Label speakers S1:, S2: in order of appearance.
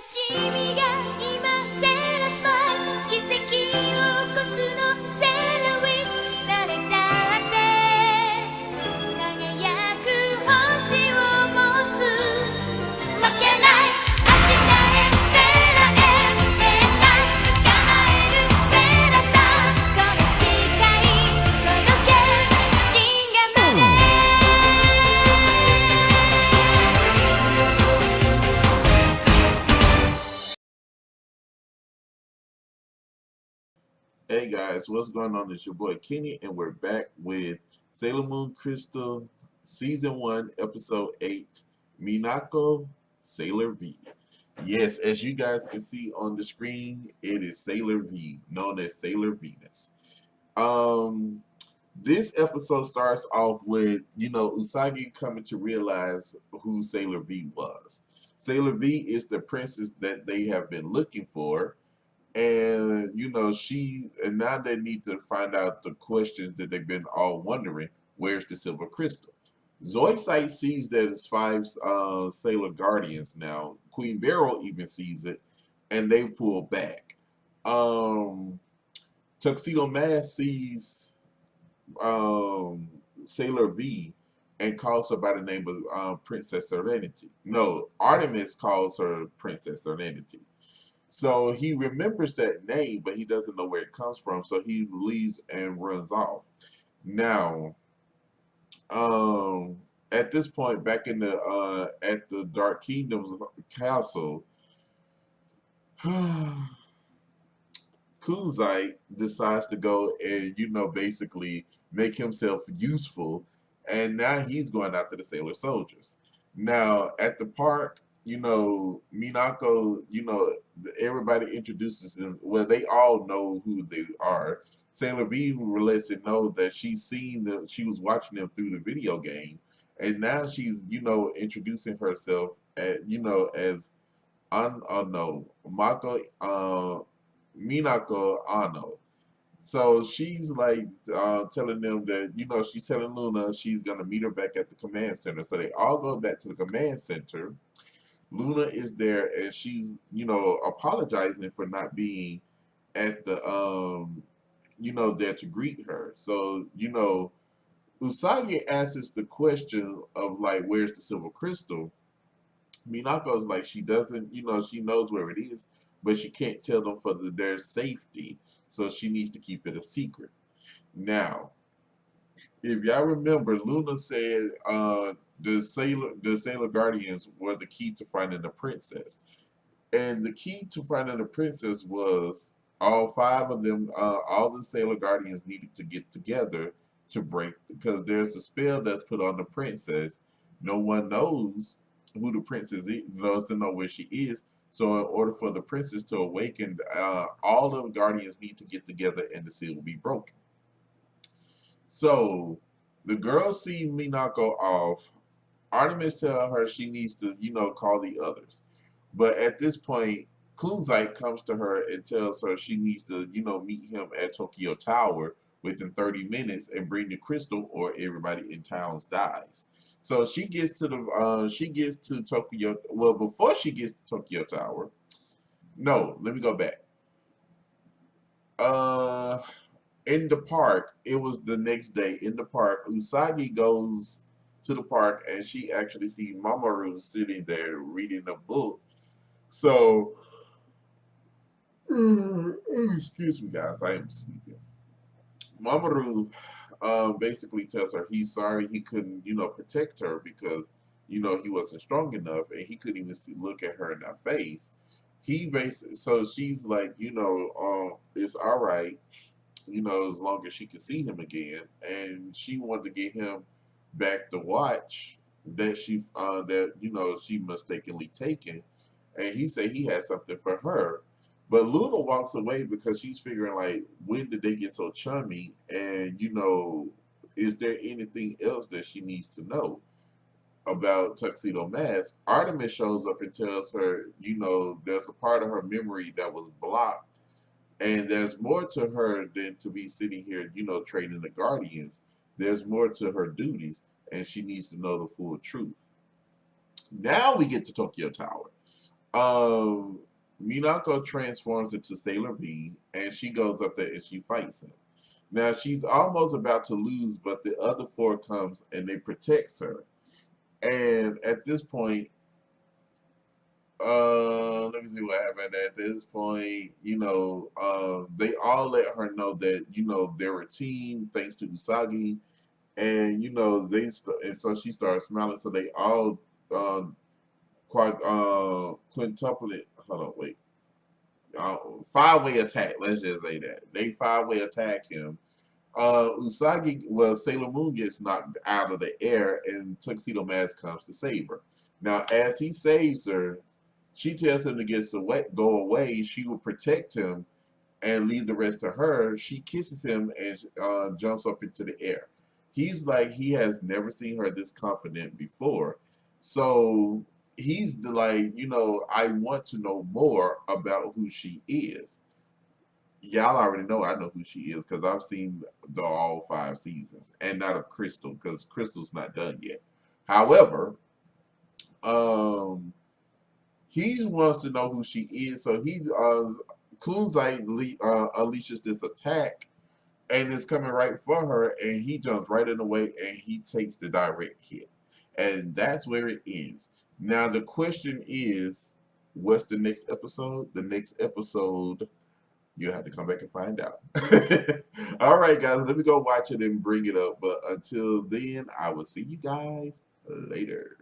S1: しみが今セーラスマイル奇跡を起こすのセーラリー誰だって輝く星を持つ負けない明日へセーラへ絶対捕まえるセーラスターこの誓い届け銀河まで
S2: Hey guys, what's going on? It's your boy Kenny, and we're back with Sailor Moon Crystal Season 1, Episode 8, Minako, Sailor V. Yes, as you guys can see on the screen, it is Sailor V, known as Sailor Venus. This episode starts off with, Usagi coming to realize who Sailor V was. Sailor V is the princess that they have been looking for, and and now they need to find out the questions that they've been all wondering. Where's the silver crystal? Zoisite sees that it's five Sailor Guardians now. Queen Beryl even sees it, and they pull back. Tuxedo Mask sees Sailor V and calls her by the name of Princess Serenity. No, Artemis calls her Princess Serenity. So he remembers that name, but he doesn't know where it comes from. So he leaves and runs off. Now, at this point, back in the at the Dark Kingdom's castle, Kunzite decides to go and basically make himself useful, and now he's going after the Sailor soldiers. Now at the park, Minako, everybody introduces them. Well, they all know who they are. Sailor V lets it know that she's seen them. She was watching them through the video game, and now she's introducing herself as no Mako Minako Ano. So she's like telling them that she's telling Luna she's gonna meet her back at the command center. So they all go back to the command center. Luna is there, and she's apologizing for not being at the there to greet her. So Usagi asks the question of like, where's the silver crystal? Minako's like, she doesn't, she knows where it is, but she can't tell them for their safety, so she needs to keep it a secret. Now, if y'all remember, Luna said the Sailor Guardians were the key to finding the princess, and the key to finding the princess was all five of them. All the Sailor Guardians needed to get together to break, because there's a spell that's put on the princess. No one knows who the princess is, doesn't know where she is. So in order for the princess to awaken, all the Guardians need to get together, and the seal will be broken. So the girls see Minako off. Artemis tells her she needs to, call the others. But at this point, Kunzite comes to her and tells her she needs to, meet him at Tokyo Tower within 30 minutes and bring the crystal, or everybody in town dies. So she gets to Tokyo. Well, before she gets to Tokyo Tower, no, let me go back. In the park, it was the next day. In the park, Usagi goes to the park, and she actually sees Mamoru sitting there reading a book. So, excuse me, guys, I am sleeping. Mamoru basically tells her he's sorry he couldn't, protect her because, he wasn't strong enough, and he couldn't even look at her in her face. So she's like, it's all right, as long as she can see him again, and she wanted to get him back the watch that she mistakenly taken, and he said he had something for her. But Luna walks away because she's figuring like, when did they get so chummy, and is there anything else that she needs to know about Tuxedo Mask? Artemis shows up and tells her, there's a part of her memory that was blocked, and there's more to her than to be sitting here, training the Guardians. There's more to her duties, and she needs to know the full truth. Now we get to Tokyo Tower. Um, Minako transforms into Sailor V, and she goes up there and she fights him. Now she's almost about to lose, but the other four comes and they protects her. And at this point, let me see what happened. At this point, they all let her know that they're a team thanks to Usagi, and and so she starts smiling. So they all quintuple it. Hold on, wait. 5-way attack. Let's just say that they 5-way attack him. Sailor Moon gets knocked out of the air, and Tuxedo Mask comes to save her. Now, as he saves her, she tells him to go away. She will protect him and leave the rest to her. She kisses him and jumps up into the air. He's like, he has never seen her this confident before. So he's like, I want to know more about who she is. Y'all already know I know who she is because I've seen the all 5 seasons, and not of Crystal because Crystal's not done yet. However, um, he wants to know who she is, so Kunzite unleashes this attack, and it's coming right for her, and he jumps right in the way, and he takes the direct hit, and that's where it ends. Now the question is, what's the next episode? The next episode, you'll have to come back and find out. All right, guys, let me go watch it and bring it up. But until then, I will see you guys later.